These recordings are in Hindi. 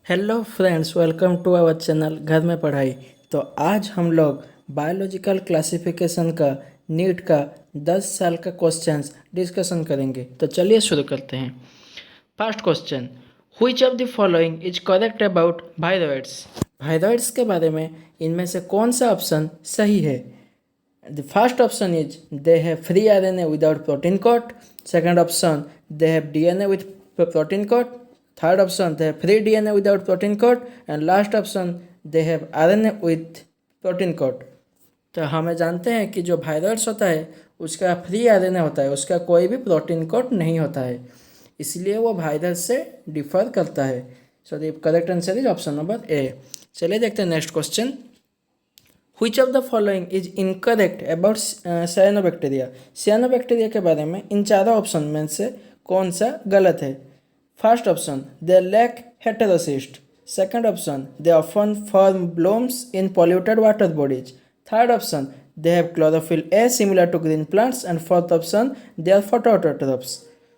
Hello friends, welcome to our channel Ghar Mein पढ़ाई। तो आज हम लोग बायोलॉजिकल क्लासिफिकेशन का नीट का 10 साल का क्वेश्चंस डिस्कशन करेंगे। तो चलिए शुरू करते हैं। First question, which of the following is correct about viroids. Viroids के बारे में इनमें से कौन सा ऑप्शन सही है? The first option is they have free RNA without protein coat. Second option, they have DNA with protein coat. Third option, they have free DNA without protein coat. And last option, they have RNA with protein coat. तो हमें जानते हैं कि जो वायरस होता है उसका फ्री आरएनए होता है, उसका कोई भी प्रोटीन कोट नहीं होता है, इसलिए वो वायरस से डिफर करता है। So the correct answer is option number A. चलिए देखते हैं next question. Which of the following is incorrect about cyanobacteria? Cyanobacteria के बारे में इन चारों ऑप्शन में से कौन सा गलत है? First option, they lack heterocyst. Second option, they often form blooms in polluted water bodies. Third option, they have chlorophyll A similar to green plants. And fourth option, they are photoautotrophs.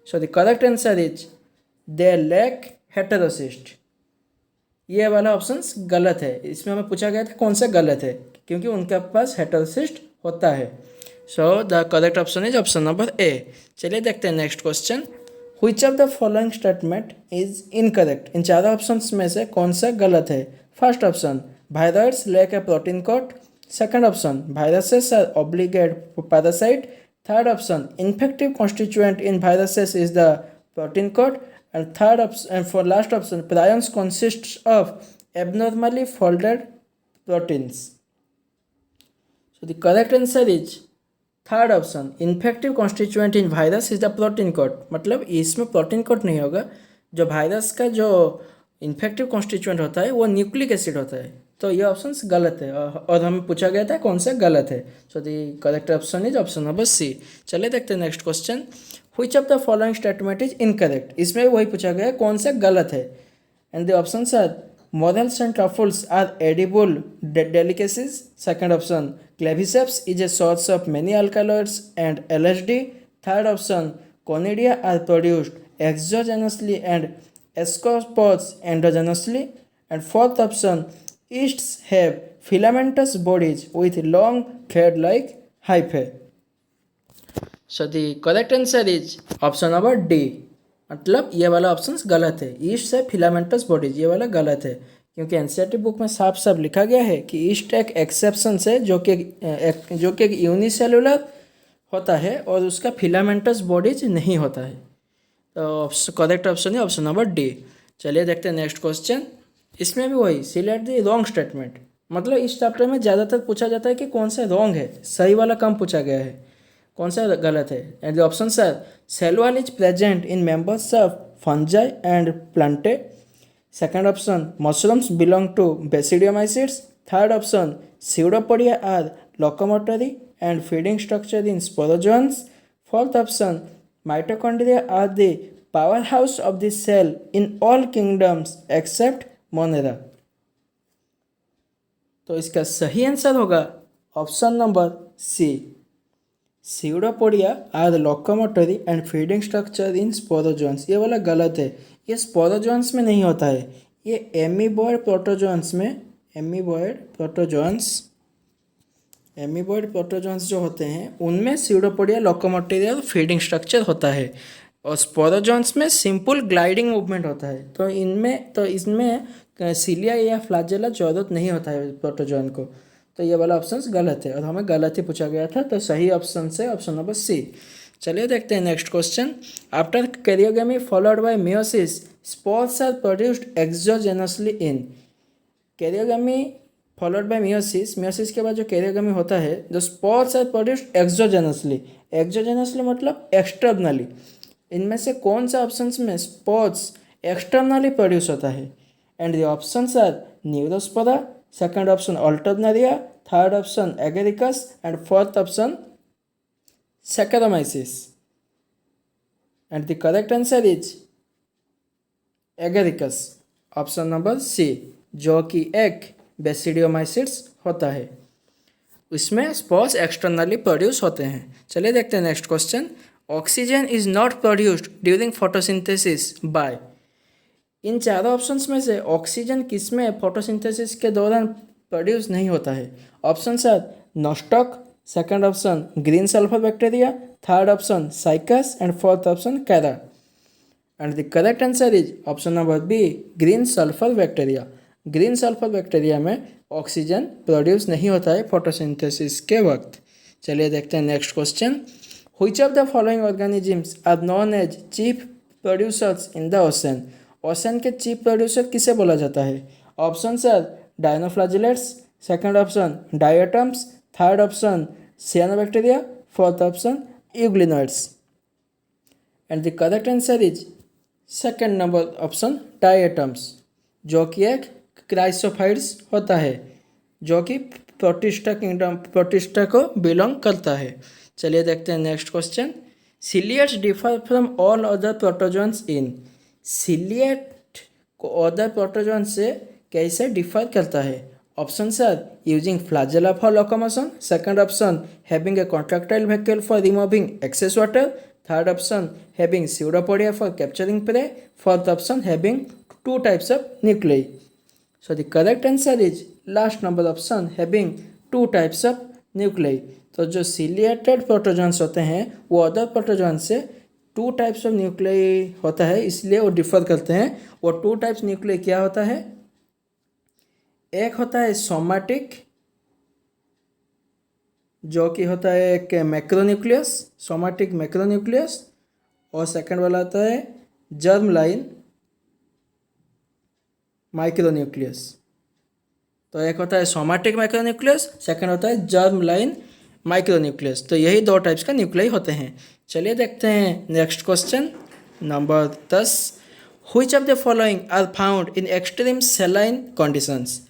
So the correct answer is they lack heterocyst. ये वाला ऑप्शन गलत है। इसमें हमें पूछा गया था कौन सा गलत है, क्योंकि उनके पास हेटेरोसिस्ट होता है। So the correct option is option number A. चलिए देखते हैं next question. Which of the following statement is incorrect. इन चारों ऑप्शन में से कौन सा गलत है? First option, virus lack a protein coat. Second option, viruses are obligate parasite. Third option, infective constituent in viruses is the protein coat. And third option, and for last option, prions consists of abnormally folded proteins. So the correct answer is third option, infective constituent in virus is the protein coat. मतलब इसमें प्रोटीन कोट नहीं होगा। जो वायरस का जो इन्फेक्टिव कॉन्स्टिट्यूएंट होता है वो न्यूक्लिक एसिड होता है। तो ये ऑप्शन गलत है और हमें पूछा गया था कौन सा गलत है। So the correct option is option number C. चलिए देखते हैं next question. Which of the following statement is incorrect. इसमें वही पूछा गया कौन सा गलत है। And the options are morels and truffles are edible delicacies. Second option, claviceps is a source of many alkaloids and LSD. Third option, conidia are produced exogenously and ascospores endogenously. And fourth option, yeasts have filamentous bodies with long thread-like hyphae. So the correct answer is option number D. मतलब ये वाला ऑप्शन गलत है। ईस्ट है फिलामेंटस बॉडीज, ये वाला गलत है, क्योंकि एनसीईआरटी बुक में साफ साफ लिखा गया है कि ईस्ट एक एक्सेप्शन है जो कि एक यूनिसेलुलर होता है और उसका फिलामेंटस बॉडीज नहीं होता है। तो करेक्ट ऑप्शन है ऑप्शन नंबर डी। चलिए देखते हैं नेक्स्ट क्वेश्चन। इसमें भी वही सिलेक्ट द रॉन्ग स्टेटमेंट। मतलब इस चैप्टर में ज़्यादातर पूछा जाता है कि कौन सा रॉन्ग है, सही वाला कम पूछा गया है, कौन सा गलत है। And the options are cell wall is present in members of fungi and plantae. Second option, mushrooms belong to basidiomycetes. Third option, pseudopodia are locomotory and feeding structure in sporozoans. Fourth option, mitochondria are the powerhouse of the cell in all kingdoms except Monera. तो इसका सही आंसर होगा option number C, Pseudopodia are the locomotory and feeding structure in sporozoans. ये वाला गलत है, ये स्पोरोजोन्स में नहीं होता है, ये एमीबॉयड प्रोटोजोन्स में, एमीबॉयड प्रोटोजोन्स जो होते हैं उनमें स्यूडोपोडिया लोकोमोटरी और फीडिंग स्ट्रक्चर होता है, और स्पोरोजोन्स में सिंपल ग्लाइडिंग मूवमेंट होता है। तो इसमें सीलिया या फ्लैजेला जरूरत नहीं होता है प्रोटोजोन को। तो ये वाला ऑप्शन गलत है और हमें गलत ही पूछा गया था। तो सही ऑप्शन से ऑप्शन नंबर सी। चलिए देखते हैं next question. After karyogamy followed by meiosis spores are produced exogenously in. Karyogamy followed by meiosis, meiosis के बाद जो कैरियोगेमी होता है, जो spores are produced exogenously. Exogenously मतलब एक्सटर्नली। इनमें से कौन सा ऑप्शन में स्पोर्स एक्सटर्नली प्रोड्यूस होता है? And the options are neurospora, second option alternaria, third option agaricus and fourth option saccharomyces. And the correct answer is agaricus, option number C, जो कि एक बेसिडियोमाइसिड्स होता है। इसमें स्पोर्स एक्सटर्नली प्रोड्यूस होते हैं। चलिए देखते हैं next question. Oxygen is not produced during photosynthesis by. इन चारों ऑप्शंस में से ऑक्सीजन किसमें फोटोसिंथेसिस के दौरान प्रोड्यूस नहीं होता है? Options are nostoc, second option green sulphur bacteria, third option cycas and fourth option chara. And the correct answer is option number B, green sulphur bacteria. Green sulphur bacteria में ऑक्सीजन प्रोड्यूस नहीं होता है फोटोसिंथेसिस के वक्त। चलिए देखते हैं next question. Which of the following organisms are known as chief producers in the ocean? Ocean के चीफ प्रोड्यूसर किसे बोला जाता है? Option are डायनोफ्लाजिलेट्स, second option diatoms, third option cyanobacteria, fourth option euglenoids. And the correct answer is second number option diatoms, जो कि एक क्राइसोफाइड्स होता है, जो कि प्रोटिस्टा को बिलोंग करता है। चलिए देखते हैं next question. Ciliates differ from all other protozoans in? Ciliate को अदर प्रोटोजोन से कैसे डिफर करता है? Option are using flagella for locomotion, second option having a contractile vehicle for removing excess water, third option having pseudopodia for capturing prey, fourth option having two types of nuclei. So the correct answer is last number option, having two types of nuclei. तो जो सिलिएटेड प्रोटोजोन्स होते हैं वो अदर प्रोटोजोन से टू टाइप्स ऑफ न्यूक्लियाई होता है, इसलिए वो डिफर करते हैं। वो टू टाइप्स न्यूक्लियाई क्या होता है? एक होता है सोमैटिक, जो कि होता है एक मैक्रोन्यूक्लियस, सोमैटिक मैक्रोन्यूक्लियस, और सेकंड वाला होता है जर्म लाइन माइक्रोन्यूक्लियस। तो एक होता है सोमैटिक माइक्रोन्यूक्लियस, सेकंड होता है जर्म लाइन माइक्रोन्यूक्लियस। तो यही दो टाइप्स का न्यूक्लियाई होते हैं। चलिए देखते हैं next question number 10। Which of the following are found in extreme saline conditions?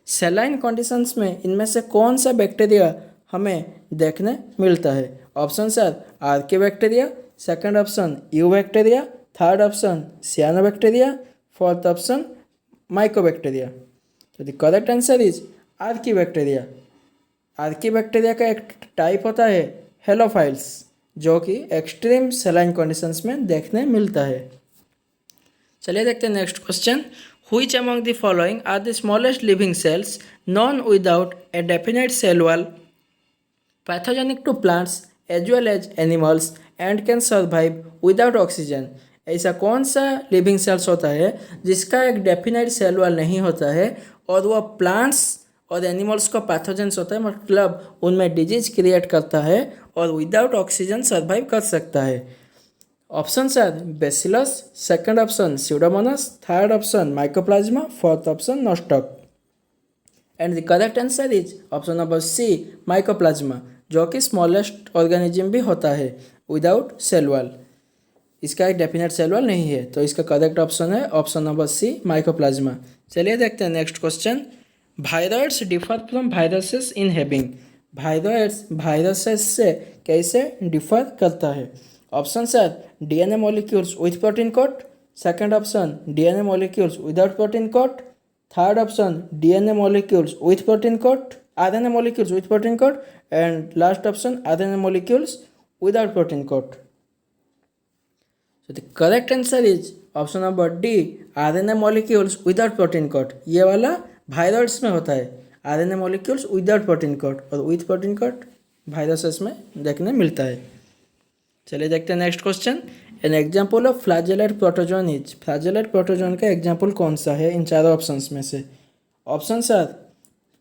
Saline conditions में इनमें से कौन सा बैक्टीरिया हमें देखने मिलता है? Option are archaebacteria, second option eubacteria, third option cyanobacteria, fourth option mycobacteria. तो the correct answer is archaebacteria. Archaebacteria का एक टाइप होता है हेलोफाइल्स, जो कि एक्सट्रीम सेलाइन कंडीशंस में देखने मिलता है। चलिए देखते हैं next question. Which among the following are the smallest living cells non without a definite cell wall, pathogenic to plants as well as animals and can survive without oxygen? ऐसा कौन सा लिविंग सेल्स होता है जिसका एक डेफिनेट सेल वॉल नहीं होता है और वह प्लांट्स और एनिमल्स को पैथोजेंस होता है, मतलब उनमें डिजीज क्रिएट करता है और विदाउट ऑक्सीजन सर्वाइव कर सकता है? Option R bacillus, second option pseudomonas, third option mycoplasma, fourth option nostoc. And the correct answer is option number C, mycoplasma, जो कि स्मॉलेस्ट ऑर्गेनिज्म भी होता है विदाउट सेल वॉल। इसका एक डेफिनेट सेल वॉल नहीं है, तो इसका करेक्ट ऑप्शन है ऑप्शन नंबर सी, माइकोप्लाज्मा। चलिए देखते हैं next question. Virus differ from viruses in having? Viruses से कैसे डिफर करता है? Option R DNA molecules with protein coat, second option DNA molecules without protein coat, third option DNA molecules with protein coat, RNA molecules with protein coat, and last option RNA molecules without protein coat. So the correct answer is option number D, RNA molecules without protein coat. ये वाला वायरस में होता है, RNA molecules without protein coat, और विथ प्रोटीन कोट वायरसेस में देखने मिलता है। चलिए देखते हैं next question. An example of flagellate protozoan is? Flagellate protozoan का एग्जाम्पल कौन सा है इन चारों ऑप्शंस में से? Option are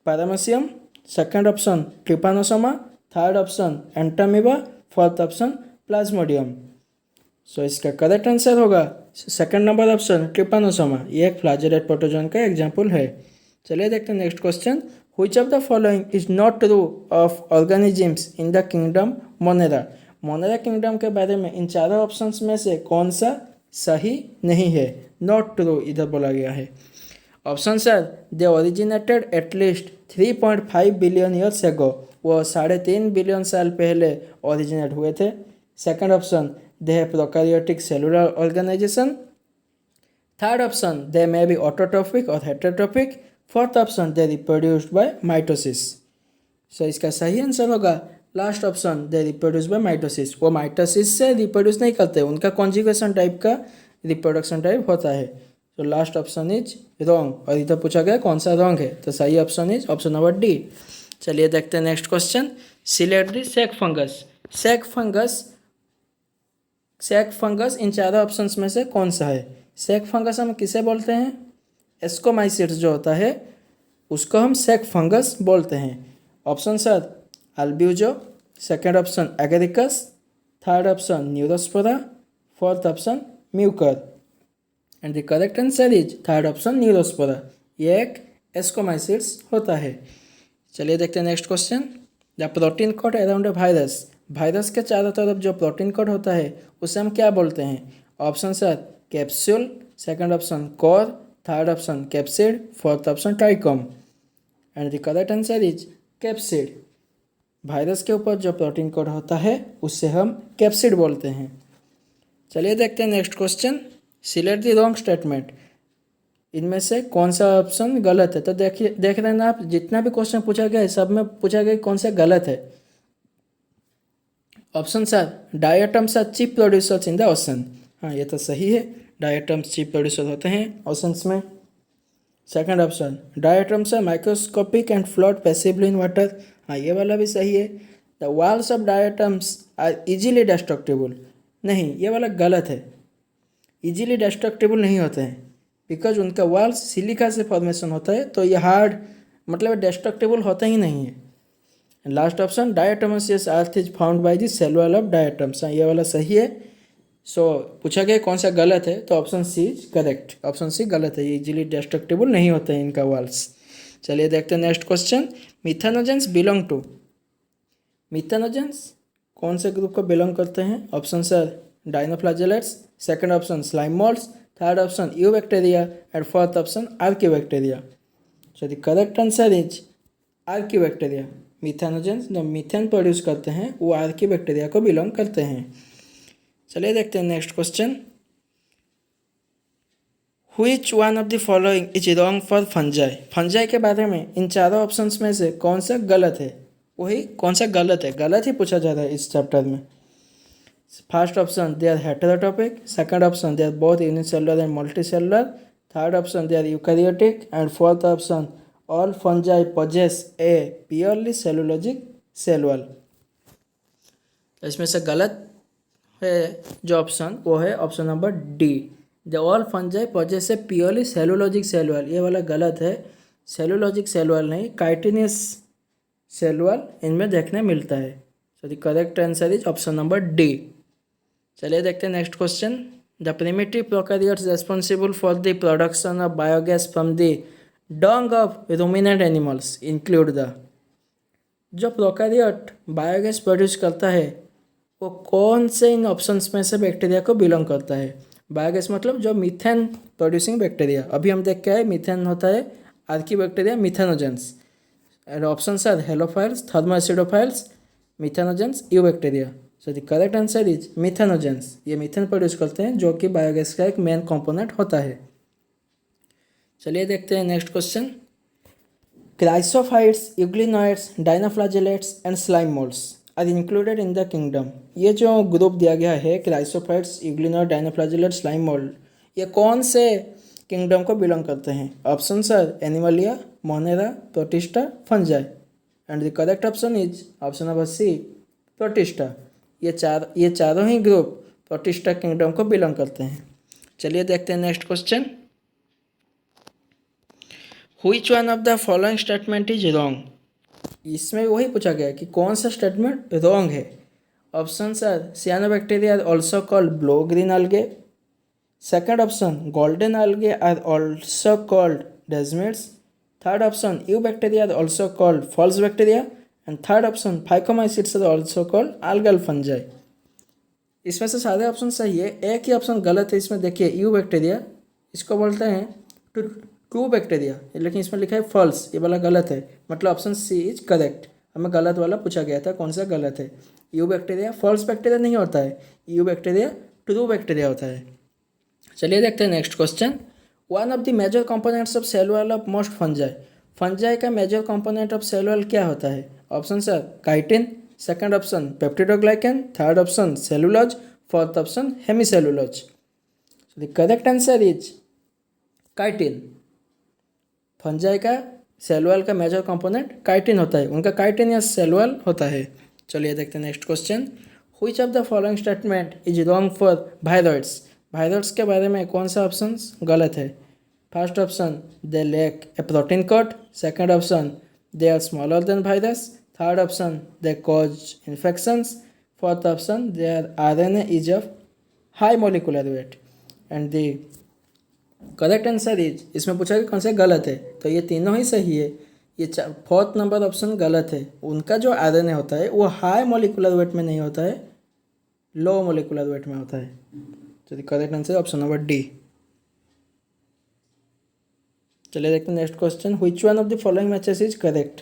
paramecium, second option trypanosoma, third option entamoeba, fourth option plasmodium. So इसका करेक्ट आंसर होगा सेकंड नंबर ऑप्शन ट्रिपानोसोमा। ये एक फ्लैजेलेट प्रोटोजोन का एग्जाम्पल है। चलिए देखते हैं next question. Which of the following is not true of organisms in the kingdom Monera? Monera kingdom के बारे में इन चारों ऑप्शंस में से कौन सा सही नहीं है? नॉट ट्रू इधर बोला गया है। Option are they originated at least 3.5 billion years ago, वो 3.5 बिलियन साल पहले ओरिजिनेट हुए थे। Second option they have prokaryotic cellular organization, third option they may be autotrophic or heterotrophic, fourth option they reproduced by mitosis। so इसका सही आंसर होगा last option, they reproduce by mitosis। वो माइटोसिस से रिप्रोड्यूस नहीं करते, उनका कॉन्जुगेशन टाइप का रिप्रोडक्शन टाइप होता है। So last option is wrong. और इधर पूछा गया कौन सा रॉन्ग है, तो सही option is option number D. चलिए देखते हैं next question. Select the sac fungus. Sac fungus, sac fungus इन चारों ऑप्शंस में से कौन सा है? सेक फंगस हम किसे बोलते हैं? एस्कोमाइसिट्स जो होता है उसको हम सेक फंगस बोलते हैं। Option are albugo, second option agaricus, third option neurospora, fourth option mucor. And the correct answer is third option neurospora. ये एक एस्कोमाइसिट्स होता है। चलिए देखते हैं next question. The protein code around a virus. Virus के चारों तरफ जो प्रोटीन कोड होता है उसे हम क्या बोलते हैं? Option sir capsule, second option core, third option capsid, fourth option trichome. And the correct answer is capsid. Virus के ऊपर जो प्रोटीन कोड होता है उससे हम कैप्सिड बोलते हैं। चलिए देखते हैं next question. Select the wrong statement. इनमें से कौन सा ऑप्शन गलत है? तो देखिए, देख रहे हैं ना आप, जितना भी क्वेश्चन पूछा गया है सब में पूछा गया कौन सा गलत है। Option sir diatoms are chief producers in the ocean. हाँ, ये तो सही है, डायटम्स चीप प्रोड्यूसर होते हैं ओशंस में। Second option diatoms are microscopic and float passively in water. हाँ, ये वाला भी सही है। The walls of diatoms are easily destructible. नहीं, ये वाला गलत है, इजीली डिस्ट्रक्टिबल नहीं होते हैं, बिकॉज उनका वॉल्स सिलिका से फॉर्मेशन होता है, तो ये हार्ड मतलब डिस्ट्रक्टिबल होता ही नहीं है। Last option diatomaceous earth is found by the cell wall of diatoms. ये वाला सही है। सो पूछा गया कौन सा गलत है, तो option C is correct. Option C गलत है, ये इजीली डिस्ट्रक्टिबल नहीं होते हैं इनका वॉल्स। चलिए देखते हैं next question. Methanogens belong to. Methanogens कौन से ग्रुप को बिलोंग करते हैं? Option are dinoflagellates, second option slime moulds, third option eubacteria and fourth option archaeobacteria. So the correct answer is archaeobacteria. Methanogens जो मीथेन प्रोड्यूस करते हैं वो आर्कियोबैक्टीरिया को बिलोंग करते हैं। चलिए देखते हैं next question. Which one of the following is wrong for fungi. Fungi के बारे में इन चारों ऑप्शंस में से कौन सा गलत है? वही कौन सा गलत है, गलत ही पूछा जा रहा है इस चैप्टर में। First option they are heterotrophic, second option they are both unicellular and multicellular, third option they are eukaryotic and fourth option all fungi possess a purely cellulosic cell wall. इसमें से गलत है जो ऑप्शन वो है option number D. The all fungi possess a purely cellulosic cell wall. ये वाला गलत है, सेलुलोजिक सेल वॉल नहीं, काइटिनियस सेल वॉल इनमें देखने मिलता है। So the correct answer is option number D. चलिए देखते हैं next question. The primitive prokaryotes responsible for the production of biogas from the Dang of ruminant animals include the. जो प्रोकैरियोट बायोगैस प्रोड्यूस करता है वो कौन से इन ऑप्शंस में से बैक्टीरिया को बिलोंग करता है? बायोगैस मतलब जो मीथेन प्रोड्यूसिंग बैक्टीरिया, अभी हम देख के आए मीथेन होता है archaeobacteria methanogens. And option are halophiles, thermoacidophiles, methanogens, eubacteria. So the correct answer is methanogens. ये मीथेन प्रोड्यूस करते हैं जो कि बायोगैस का एक मेन कंपोनेंट होता है। चलिए देखते हैं next question. Chrysophytes, euglenoids, dinoflagellates and slime moulds are included in the kingdom. ये जो ग्रुप दिया गया है chrysophytes, euglenoid, dinoflagellates, slime mould, ये कौन से किंगडम को बिलोंग करते हैं? Option are animalia, monera, protista, fungi. And the correct option is option number C protista. ये चारों ही ग्रुप प्रोटिस्टा किंगडम को बिलोंग करते हैं। चलिए देखते हैं next question. Which one of the following statement is wrong. इसमें वही पूछा गया कि कौन सा स्टेटमेंट रॉन्ग है। Option are cyanobacteria are also called blue green algae, second option golden algae are also called desmids, third option eubacteria are also called false bacteria and third option phycomycetes are also called algal fungi. इसमें से सारे ऑप्शन सही है, एक ही ऑप्शन गलत है। इसमें देखिए यूबैक्टीरिया, इसको बोलते हैं ट्रू बैक्टीरिया, लेकिन इसमें लिखा है फॉल्स, ये वाला गलत है। मतलब ऑप्शन सी इज करेक्ट। हमें गलत वाला पूछा गया था कौन सा गलत है। यू बैक्टीरिया फॉल्स बैक्टीरिया नहीं होता है, यू बैक्टीरिया ट्रू बैक्टीरिया होता है। चलिए देखते हैं next question. One of the major components of cell wall of most fungi. Fungi का major component of cell wall क्या होता है? Option are chitin, second option peptidoglycan, third option cellulose, fourth option hemicellulose. The correct answer is chitin. Fungi का सेल वॉल का मेजर कंपोनेंट काइटिन होता है, उनका काइटिन या सेल वॉल होता है। चलिए देखते हैं next question. Which of the following statement is wrong for viroids? Viroids के बारे में कौन सा ऑप्शन गलत है? First option they lack a protein coat, second option they are smaller than virus, third option they cause infections, fourth option their RNA is of high molecular weight. And the correct answer is, इसमें पूछा कि कौन सा गलत है, तो ये तीनों ही सही है। ये फोर्थ नंबर ऑप्शन गलत है। उनका जो आरएनए होता है वो हाई मोलिकुलर वेट में नहीं होता है, लो मोलिकुलर वेट में होता है। तो the correct answer option number D. चलिए देखते हैं next question. Which one of the following matches is correct?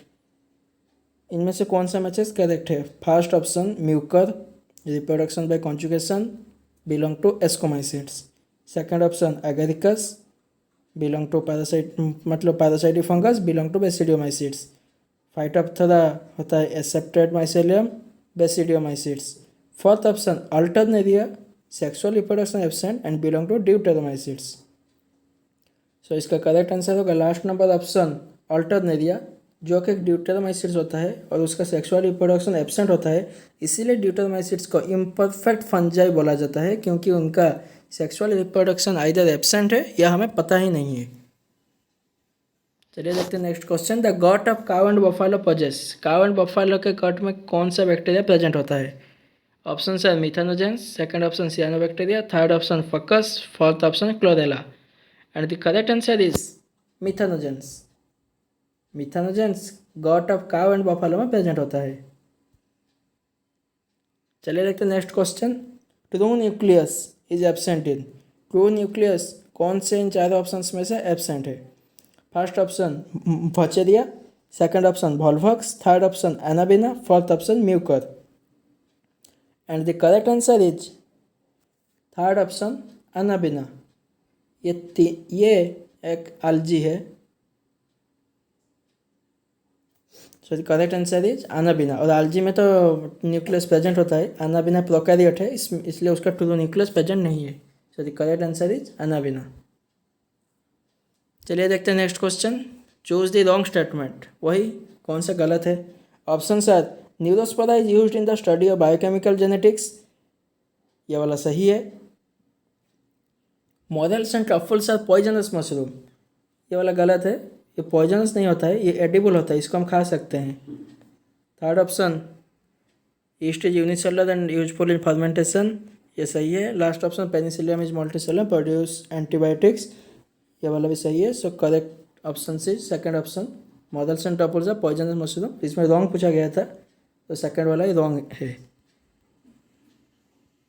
इनमें से कौन सा मैचेस करेक्ट है? First option mucor, reproduction by conjugation, belong to ascomycetes. Second option agaricus, belong to parasite, मतलब parasitic fungus, belong to basidiomycetes. Phytophthora होता है aseptate mycelium, basidiomycetes. Fourth option alternaria, sexual reproduction absent and belong to deuteromycetes. So इसका करेक्ट आंसर होगा लास्ट नंबर ऑप्शन अल्टरनेरिया, जो कि ड्यूटेरोमाइसिड्स होता है और उसका सेक्सुअल रिप्रोडक्शन एब्सेंट होता है। इसीलिए ड्यूटेरोमाइसिड्स को इम्परफेक्ट फंजाई बोला जाता है, क्योंकि उनका सेक्सुअल रिप्रोडक्शन आइदर एब्सेंट है या हमें पता ही नहीं है। चलिए देखते हैं next question. The gut of cow and buffalo possess, cow and buffalo के गट में कौन सा बैक्टीरिया प्रेजेंट होता है? ऑप्शन है methanogens, second option cyanobacteria, third option fucus, fourth option chlorella. And the correct answer is methanogens. Methanogens gut of cow and buffalo में प्रेजेंट होता है। चलिए देखते हैं next question. True nucleus is absent in, true nucleus कौन से इन चारों ऑप्शंस में से एब्सेंट है? First option vaucheria, second option volvox, third option anabaena, fourth option mucor. And the correct answer is third option Anabaena. ये एक algae है। So the correct answer is Anabaena. और algae में तो न्यूक्लियस प्रेजेंट होता है, एनाबिना प्रोकैरियोट है, इसलिए उसका ट्रू न्यूक्लियस प्रेजेंट नहीं है। So the correct answer is Anabaena. चलिए देखते हैं next question. Choose the wrong statement, वही कौन सा गलत है? Option sir Neurospora is used in the study of biochemical genetics, ये वाला सही है। Morels and truffles are poisonous mushroom, ये वाला गलत है। ये पॉइजनस नहीं होता है, ये एडिबल होता है, इसको हम खा सकते हैं। Third option yeast is unicellular and useful in fermentation, ये सही है। Last option Penicillium is multicellular produce antibiotics, ये वाला भी सही है। So correct option is second option morels and truffles are poisonous mushroom. इसमें रॉन्ग पूछा गया था, तो सेकंड वाला ही रॉन्ग है।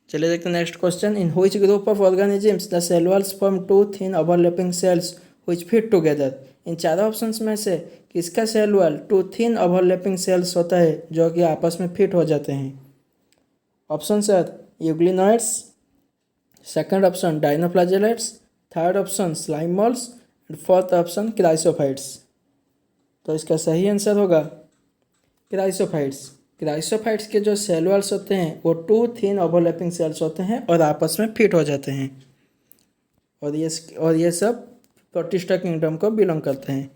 चलिए देखते हैं next question. In which group of organisms the cell walls form two thin overlapping cells which fit together? इन चारों ऑप्शंस में से किसका cell wall two thin overlapping cells होता है जो कि आपस में फिट हो जाते हैं? Option are euglenoids, second option dinoflagellates, third option slime moulds and fourth option chrysophytes. तो इसका सही आंसर होगा क्राइसोफाइट्स। क्राइसोफाइट्स के जो सेल वॉल्स होते हैं वो टू थिन ओवरलैपिंग सेल्स होते हैं और आपस में फिट हो जाते हैं, और ये सब प्रोटिस्टा किंगडम को बिलोंग करते हैं।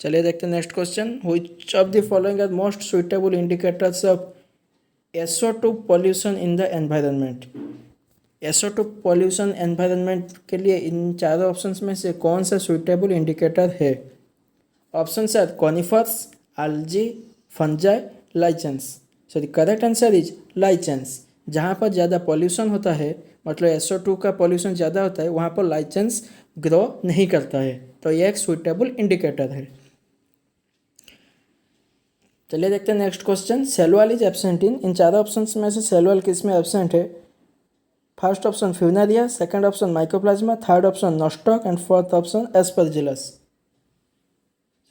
चलिए देखते हैं next question. Which of the following are most suitable indicators of SO2 pollution in the environment? SO2 pollution environment के लिए इन चारों ऑप्शंस में से कौन सा सुइटेबल इंडिकेटर है? Option sir conifers, algae, fungi, lichens. So the correct answer is lichens. जहाँ पर ज़्यादा पॉल्यूशन होता है, मतलब SO2 का पॉल्यूशन ज़्यादा होता है, वहाँ पर लाइचेंस ग्रो नहीं करता है, तो यह एक सुइटेबल इंडिकेटर है। चलिए देखते हैं next question. Cell wall is absent in चारों ऑप्शंस में से सेल वॉल किस में एब्सेंट है? First option Funaria, second option Mycoplasma, third option Nostoc and fourth option Aspergillus.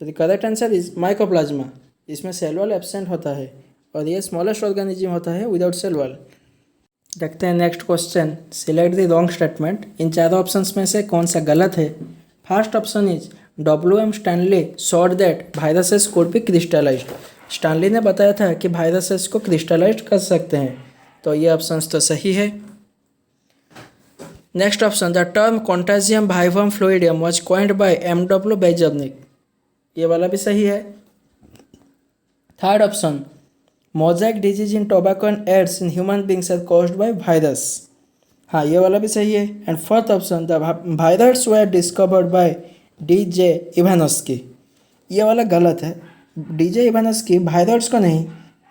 तो the correct answer is Mycoplasma. इसमें सेल वॉल एब्सेंट होता है और ये स्मॉलेस्ट ऑर्गेनिज्म होता है विदाउट सेल वॉल। देखते हैं next question. Select the wrong statement, इन चारों ऑप्शंस में से कौन सा गलत है? First option is WM Stanley thought that viruses could be crystallised, Stanley ने बताया था कि वायरसेस को क्रिस्टलाइज कर सकते हैं, तो ये ऑप्शंस तो सही है। Next option, the term contagium vivum fluidum was coined by M.W. Beijerinck, ये वाला भी सही है। Third option, mosaic disease in tobacco and AIDS in human beings are caused by virus, हाँ ये वाला भी सही है। And fourth option, the virus were discovered by DJ Ivanowsky, ये वाला गलत है। DJ इवानोस्की वायरस को नहीं,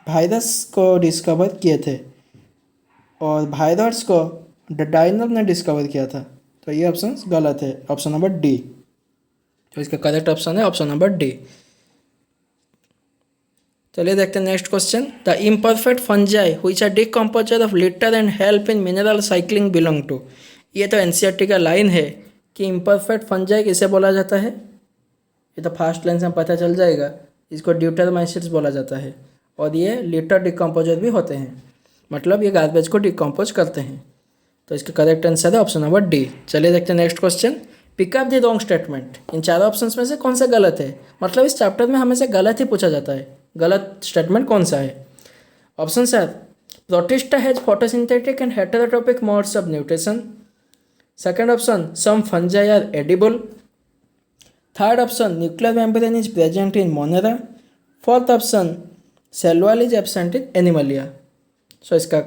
वायरस को डिस्कवर किए थे और वायरस को डाइनर ने डिस्कवर किया था, तो ये ऑप्शन गलत है, ऑप्शन नंबर डी। तो इसका करेक्ट ऑप्शन है ऑप्शन नंबर डी। चलिए देखते हैं next question, the imperfect fungi which are decomposer of litter and help in mineral cycling belong to, ये तो NCERT का लाइन है कि इम्परफेक्ट फंजाई किसे बोला जाता है, ये तो फास्ट लाइन से पता चल जाएगा, इसको ड्यूटेरोमाइसिट्स बोला जाता है और ये लिटर डिकम्पोजर भी होते हैं, मतलब ये गार्बेज को डिकम्पोज करते हैं। तो इसका करेक्ट आंसर है ऑप्शन नंबर डी। चलिए देखते हैं next question, pick up the wrong statement, इन चारों ऑप्शंस में से कौन सा गलत है, मतलब इस चैप्टर में हमेशा गलत ही पूछा जाता है, गलत स्टेटमेंट कौन सा है। Option sir, Protista has photosynthetic and heterotrophic modes of nutrition. Second option, some fungi are edible. Third option, nuclear membrane is present in Monera. Fourth option, cell wall is absent in Animalia. So इसका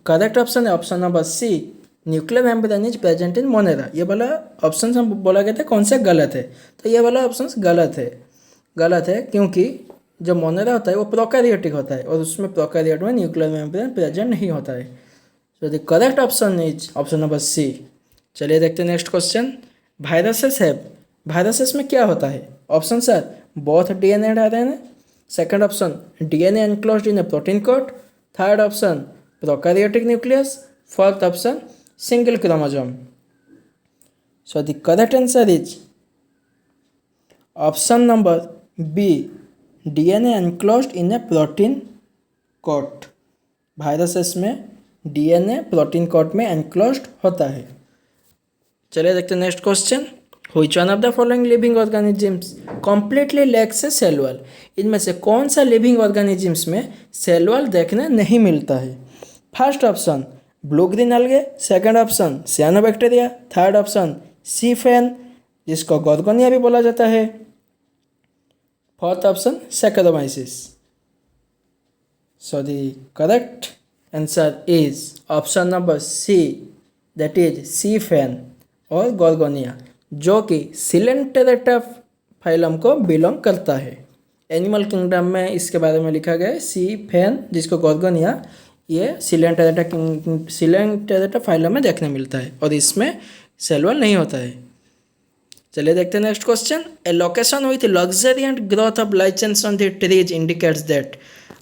करेक्ट ऑप्शन है option number C, nuclear membrane is present in Monera. ये वाला ऑप्शन हम बोला गया था कौन सा गलत है, तो ये वाला ऑप्शन गलत है क्योंकि जो मोनेरा होता है वो प्रोकैरियोटिक होता है और उसमें प्रोकैरियोट में न्यूक्लियर मेम्ब्रेन प्रेजेंट नहीं होता है। So the correct option is option number C. चलिए देखते हैं नेक्स्ट क्वेश्चन, वायरसेस में क्या होता है। Option sir, both DNA and RNA। Second option, DNA enclosed in a protein coat. Third option, prokaryotic nucleus. Fourth option, single chromosome. So the correct answer is option number B, DNA enclosed in a protein coat. Viruses में DNA प्रोटीन कोट में एनक्लोज्ड होता है। चलिए देखते हैं next question, which one of the following living organisms completely lacks a cell wall, इनमें से कौन सा लिविंग ऑर्गेनिजम्स में सेल वॉल देखने नहीं मिलता है। First option, blue green algae. Second option, cyanobacteria. Third option, sea fan जिसको गोर्गोनिया भी बोला जाता है। Fourth option, Saccharomyces. So the correct answer is option number C, that is sea fan और गोर्गोनिया, जो कि सिलेंटेरेटा फाइलम को बिलोंग करता है। एनिमल किंगडम में इसके बारे में लिखा गया है, सी फैन जिसको गोर्गोनिया, ये सिलेंटेरेटा फाइलम में देखने मिलता है और इसमें सेल वॉल नहीं होता है। चलिए देखते हैं next question, a location with luxuriant growth of lichens on the trees indicates that,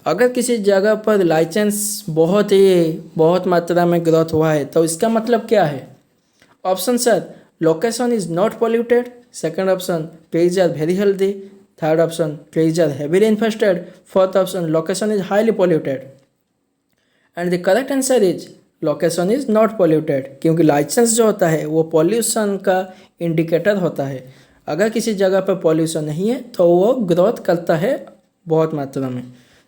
अगर किसी जगह पर लाइचेंस बहुत मात्रा में ग्रोथ हुआ है तो इसका मतलब क्या है। Option sir, location is not polluted. Second option, trees are very healthy. Third option, trees are heavily infested. Fourth option, location is highly polluted. And the correct answer is location is not polluted, क्योंकि लाइसेंस जो होता है वो पॉल्यूशन का इंडिकेटर होता है। अगर किसी जगह पर पॉल्यूशन नहीं है तो वो ग्रोथ करता है बहुत मात्रा में।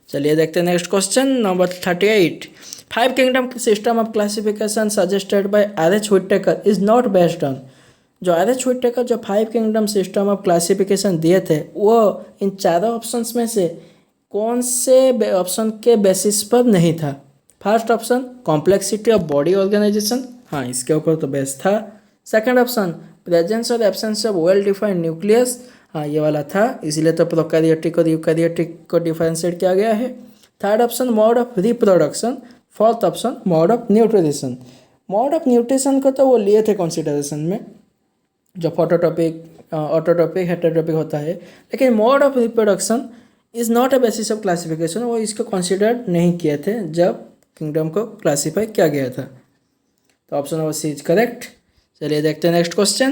चलिए देखते हैं next question number 38, 5 kingdom system of classification suggested by R.H. Whittaker is not based on, जो R.H. व्हिटेकर जो 5 किंगडम सिस्टम ऑफ क्लासिफिकेशन दिए थे वो इन चारों ऑप्शंस में से कौन से ऑप्शन के बेसिस पर नहीं था। First option, complexity of body organisation, हाँ इसके ऊपर तो बेस्ट था। सेकंड ऑप्शन, प्रेजेंस और absence of well defined nucleus, हाँ ये वाला था, इसीलिए तो प्रोकैरियोटिक और यूकैरियोटिक को डिफरेंशिएट किया गया है। Third option, mode of reproduction. Fourth option, mode of nutrition. Mode of nutrition को तो वो लिए थे कंसिडरेशन में, जो फोटोटॉपिक, ऑटोटॉपिक, हेटेरोटॉपिक होता है, लेकिन mode of reproduction is not a basis of classification, वो इसको कंसिडर नहीं किए थे जब किंगडम को क्लासीफाई किया गया था। तो option number C is correct. चलिए देखते हैं next question,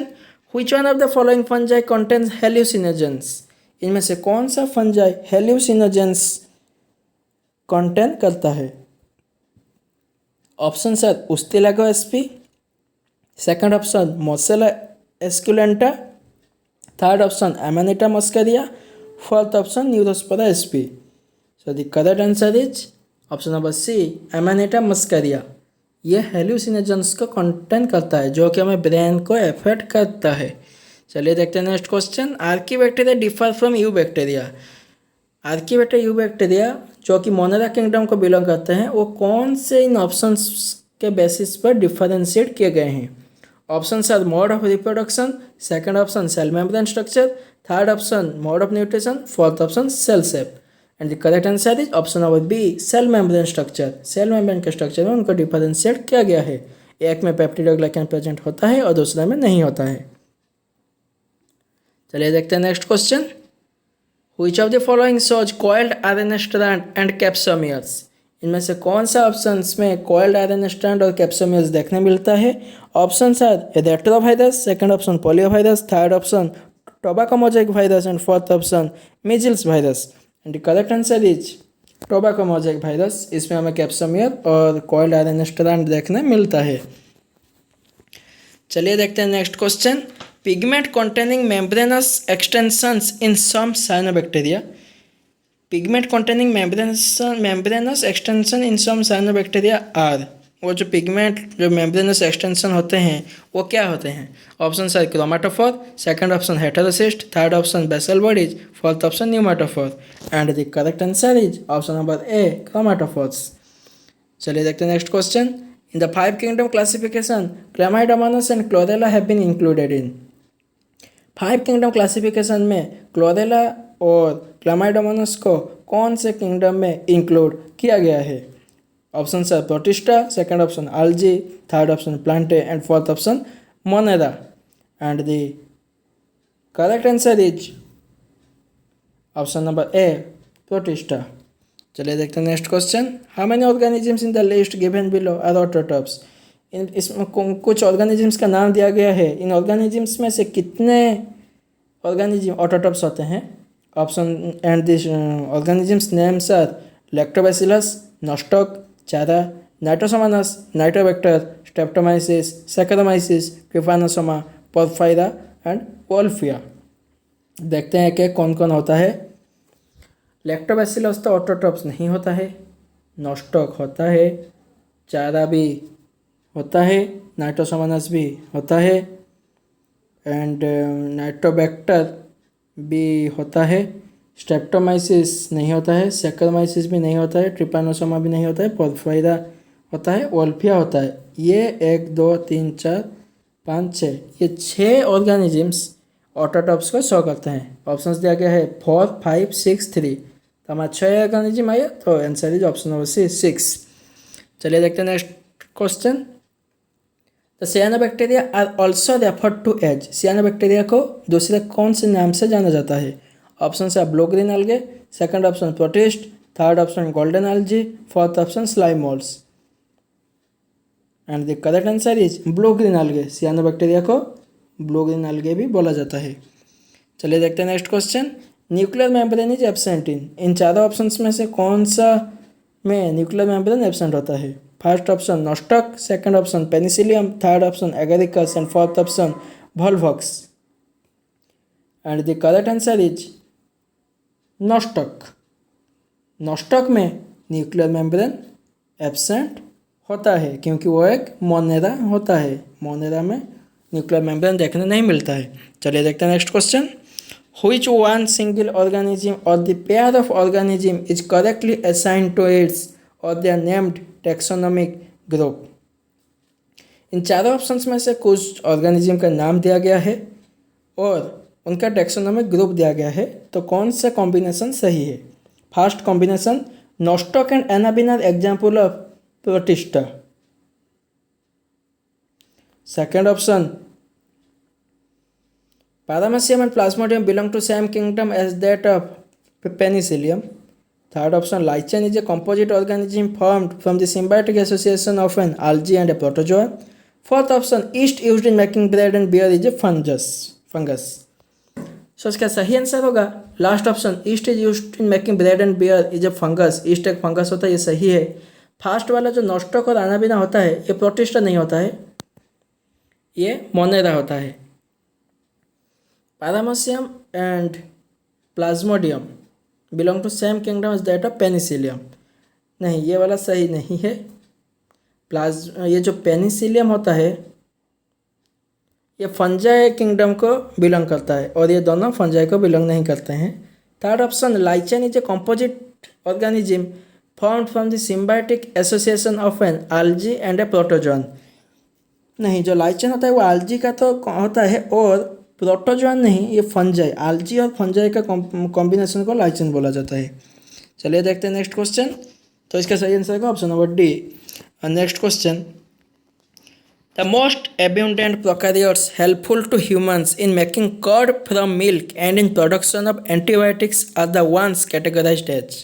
which one of the following fungi contains hallucinogens, इनमें से कौन सा फंजाई हेल्यूसिनोजेंस कंटेन करता है। Option sir, Ustilago SP. Second option, Morchella esculenta. Third option, Amanita muscaria. Fourth option, Neurospora SP. So the correct answer is option number C, Amanita muscaria. ये हेल्यूसिनेशंस को कंटेन करता है जो कि हमें ब्रेन को एफेक्ट करता है। चलिए देखते हैं next question. Archaebacteria differ from you bacteria. Archaebacteria you bacteria जो कि मोनेरा किंगडम को बिलोंग करते हैं, वो कौन से इन ऑप्शंस के बेसिस पर डिफरेंशिएट किए गए हैं? Options are mode of reproduction, second option cell membrane structure, third option mode of nutrition, fourth option cell shape. And the correct answer is option number B, cell membrane structure. Cell membrane के स्ट्रक्चर में उनको डिफरेंशिएट किया गया है। एक में पेप्टिडोग्लाइकन प्रेजेंट होता है और दूसरे में नहीं होता है। चलिए देखते हैं next question. Which of the following shows coiled RNA strand and capsomeres? इनमें से कौन सा ऑप्शंस में coiled RNA strand और capsomeres देखने मिलता है? Options are retrovirus, second option poliovirus, third option tobacco mosaic virus and fourth option measles virus. And the correct answer is tobacco mosaic virus. इसमें हमें कैप्सोमियर और coiled RNA strand देखने मिलता है। चलिए देखते हैं next question. Pigment containing membranous extensions in some cyanobacteria. Pigment containing membranous extension in some cyanobacteria are, वो जो पिगमेंट जो मेम्ब्रेनस एक्सटेंशन होते हैं वो क्या होते हैं? Option are chromatophore, second option heterocyst, third option basal bodies, fourth option pneumatophore. And the correct answer is option number A, chromatophores. चलिए देखते हैं next question. In the 5 kingdom classification Chlamydomonas and Chlorella have been included in. 5 kingdom classification में क्लोरेला और क्लामाइडोमोनास को कौन से किंगडम में इंक्लूड किया गया है? Option are Protista, second option algae, third option Plantae and fourth option Monera. And the correct answer is option number A, Protista. चलिए देखते हैं next question. How many organisms in the list given below are autotrophs. इसमें कुछ ऑर्गेनिजम्स का नाम दिया गया है। इन ऑर्गेनिजम्स में से कितने ऑर्गेनिज्म ऑटोट्रॉप्स होते हैं? Option and this organisms names are Lactobacillus, Nostoc, Chara, Nitrosomonas, Nitrobacter, Streptomyces, Saccharomyces, Trypanosoma, Porphyra and Wolffia. देखते हैं कि कौन कौन होता है। लैक्टोबैसिलस तो ऑटोट्रॉप्स नहीं होता है, नॉस्टॉक होता है, चारा भी होता है, नाइट्रोसोमोनास भी होता है एंड नाइट्रोबैक्टर भी होता है, स्ट्रेप्टोमाइसिस नहीं होता है, सैकेरोमाइसिस भी नहीं होता है, ट्रिपानोसोमा भी नहीं होता है, पोरफायरा होता है, वोल्फिया होता है। ये 1 2 3 4 5 6 ये 6 ऑर्गेनिजम्स ऑटोट्रॉप्स को शो करते हैं। ऑप्शंस दिया गया है 4 5 6 3। तो हमारा 6 ऑर्गेनिज्म आया, तो answer is option number C, 6। चलिए देखते हैं next question. The cyanobacteria are also referred to as. Cyanobacteria को दूसरे कौन से नाम से जाना जाता है? ऑप्शन है blue green algae, second option protist, third option golden algae, fourth option slime moulds. And the correct answer is blue green algae। सियानोबैक्टीरिया को ब्लू ग्रीन algae भी बोला जाता है। चलिए देखते हैं next question. Nuclear membrane is absent in चारों ऑप्शंस में से कौन सा में न्यूक्लियर मेम्ब्रेन एब्सेंट होता है? First option Nostoc, second option Penicillium, third option Agaricus and fourth option Volvox. And the correct answer is Nostoc. Nostoc में न्यूक्लियर मेम्ब्रेन एब्सेंट होता है क्योंकि वो एक मोनेरा होता है। मोनेरा में न्यूक्लियर मेम्ब्रेन देखने नहीं मिलता है। चलिए देखते हैं next question. Which one single organism or the pair of organism is correctly assigned to its or they are named taxonomic group? इन चारों ऑप्शंस में से कुछ ऑर्गेनिज्म का नाम दिया गया है और उनका टैक्सोनॉमिक ग्रुप दिया गया है, तो कौन सा कॉम्बिनेशन सही है? First combination Nostoc and Anabaena example of Protista. Second option Paramecium and Plasmodium belong to same kingdom as that of Penicillium. Third option, lichen is a composite organism formed from the symbiotic association of an algae and a protozoa. Fourth option, yeast used in making bread and beer is a fungus. So इसका सही आंसर होगा last option, yeast is used in making bread and beer is a fungus. Yeast एक फंगस होता है, ये सही है। फास्ट वाला जो नॉस्टॉक और एनाबिना होता है ये प्रोटिस्टा नहीं होता है, ये मोनेरा होता है। Paramecium and Plasmodium belong to same kingdom as that of Penicillium। नहीं, ये वाला सही नहीं है। ये जो पेनिसिलियम होता है ये फंजाई किंगडम को बिलोंग करता है और ये दोनों फंजाई को बिलोंग नहीं करते हैं। Third option, lichen is a composite organism formed from the symbiotic association of an algae and a protozoan. नहीं, जो लाइचेन होता है वो आल्गी का तो होता है और प्रोटोजोन नहीं, ये फंजाई, आल्गी और फंजाई का कॉम्बिनेशन को लाइचेन बोला जाता है। चलिए देखते हैं नेक्स्ट क्वेश्चन। तो इसका सही आंसर है option number D. Next question, the most abundant prokaryotes helpful to humans in making curd from milk and in production of antibiotics are the ones categorized as।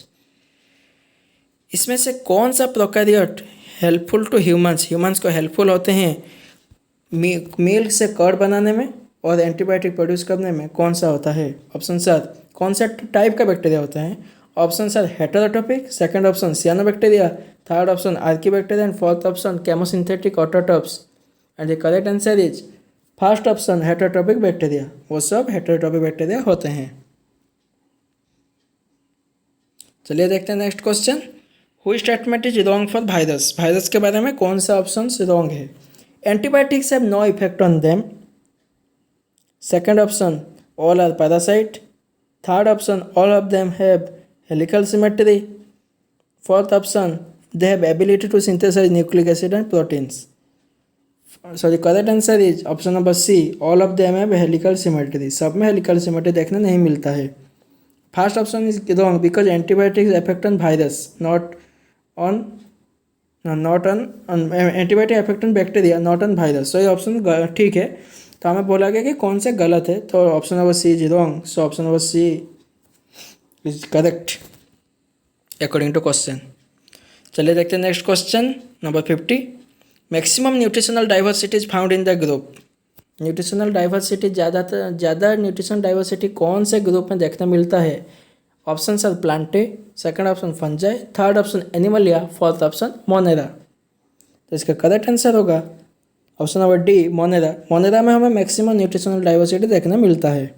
इसमें से कौन सा प्रोकैरियोट हेल्पफुल टू ह्यूमंस को हेल्पफुल होते हैं मिल्क से कर्ड बनाने में और एंटीबायोटिक प्रोड्यूस करने में? कौन सा होता है? ऑप्शन सर, कौन सा टाइप का बैक्टीरिया होता है? Option sir heterotrophic, second option cyanobacteria, third option archaebacteria and fourth option chemosynthetic autotrophs. And the correct answer is first option heterotrophic bacteria. वो सब हेटेरोटॉपिक बैक्टीरिया होते हैं। चलिए देखते हैं next question, which statement is wrong for virus. Virus के बारे में कौन सा ऑप्शन रॉन्ग है? Antibiotics have no effect on them. Second option, all are parasite. Third option, all of them have helical symmetry. Fourth option, they have ability to synthesize nucleic acid and proteins. So the correct answer is option number C, all of them have helical symmetry। सब में helical symmetry देखने नहीं मिलता है। First option is wrong because antibiotics affect on virus not on antibiotic affect on bacteria not on virus. So ये ऑप्शन ठीक है। तो हमें बोला गया कि कौन से गलत है, तो option number C is wrong. So option number C is correct according to question. चलिए देखते हैं next question number 50। Maximum nutritional diversity is found in the group. Nutritional diversity ज़्यादा न्यूट्रिशनल डाइवर्सिटी कौन से ग्रुप में देखने मिलता है? Option sir Plantae, second option fungi, third option Animalia, fourth option Monera. तो इसका करेक्ट आंसर होगा option number D, Monera. Monera में हमें मैक्सिमम न्यूट्रिशनल डाइवर्सिटी देखने मिलता है।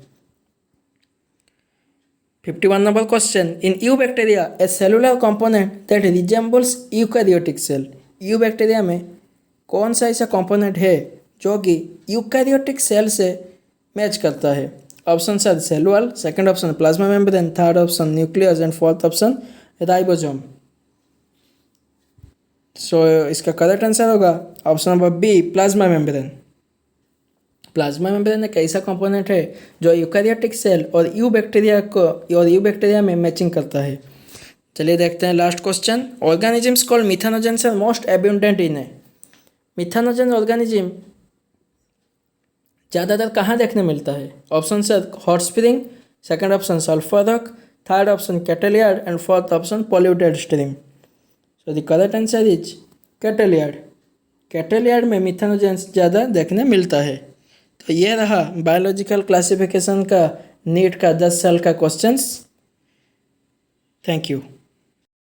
51 number question, in eubacteria a cellular component that resembles eukaryotic cell. Eubacteria में कौन सा ऐसा कंपोनेंट है जो कि यूकैरियोटिक सेल से मैच करता है? Option sir cell wall, second option plasma membrane, third option nucleus and fourth option ribosome. So इसका करेक्ट आंसर होगा option number B, plasma membrane. Plasma membrane एक ऐसा कंपोनेंट है जो यूकैरियोटिक सेल और यू बैक्टीरिया में मैचिंग करता है। चलिए देखते हैं last question, organisms called methanogens are most abundant in a. Methanogen organism ज़्यादातर कहाँ देखने मिलता है? Option sir hot spring, second option sulphur rock, third option cattle yard and fourth option polluted stream. So the correct answer is cattle yard. Cattle yard में मिथानोजेंस ज़्यादा देखने मिलता है। तो ये रहा बायोलॉजिकल क्लासिफिकेशन का नीट का 10 साल का क्वेश्चंस। Thank you.